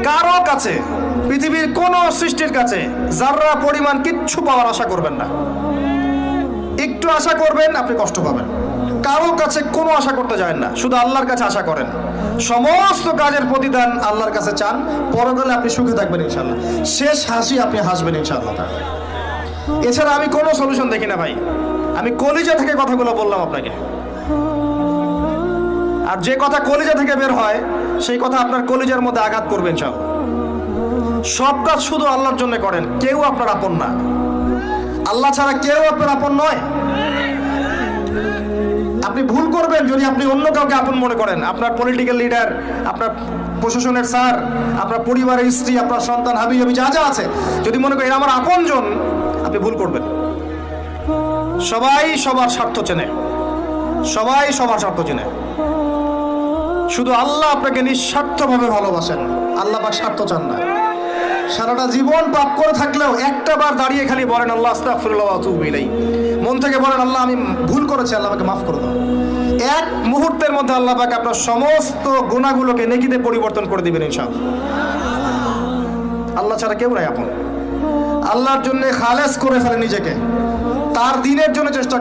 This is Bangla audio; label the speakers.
Speaker 1: কারো কাছে, পৃথিবীর কোন সৃষ্টির কাছে যাররা পরিমাণ কিচ্ছু পাওয়ার আশা করবেন না। একটু আশা করবেন, আপনি কষ্ট পাবেন। কারো কাছে কোনো আশা করতে যায় না, শুধু আল্লাহর কাছে আশা করেন। সমস্ত কাজের প্রতিদান আল্লাহর কাছে চান, পরকালে আপনি সুখে থাকবেন ইনশাআল্লাহ। শেষ হাসি আপনি হাসবেন ইনশাআল্লাহ। এছাড়া আমি কোনো সলিউশন দেখি না ভাই। আমি কলিজা থেকে কথাগুলো বললাম আপনাকে, আর যে কথা কলিজা থেকে বের হয় সেই কথা আপনার কলিজার মধ্যে আঘাত করবে ইনশাআল্লাহ। সব কাজ শুধু আল্লাহর জন্য করেন, কেউ আপনার আপন না। আল্লাহ ছাড়া কেউ আপনার আপন নয়। আপনি ভুল করবেন যদি আপনি অন্য কাউকে আপন মনে করেন। আপনার পলিটিক্যাল লিডার, আপনার প্রশাসনের স্যার, আপনার পরিবারের স্ত্রী, আপনার সন্তান, হাবি হাবি যা যা আছে, যদি মনে করেন আমার আপনজন, আপনি ভুল করবেন। সবাই সবার স্বার্থ চেনে, সবাই সবার স্বার্থ চেনে। শুধু আল্লাহ আপনাকে নিঃস্বার্থভাবে ভালোবাসেন, আল্লাহ পাক স্বার্থ চান না। সারাটা জীবন পাপ করে থাকলেও একটা বার দাঁড়িয়ে খালি বলেন আল্লাহ আস্তাগফিরুল্লাহ ওয়া আতুবু ইলাইহি, মন থেকে বলেন আল্লাহ আমি ভুল করেছি, আল্লাহ আমাকে মাফ করে দাও। এক মুহূর্তের মধ্যে আল্লাহ পাক আপনার সমস্ত গুনাহগুলোকে নেকিতে পরিবর্তন করে দিবেন ইনশাআল্লাহ। আল্লাহ ছাড়া কেউ নাই আপন। আল্লাহর জন্য খালেস করে ফেলেন নিজেকে, তার দ্বীনের জন্য চেষ্টা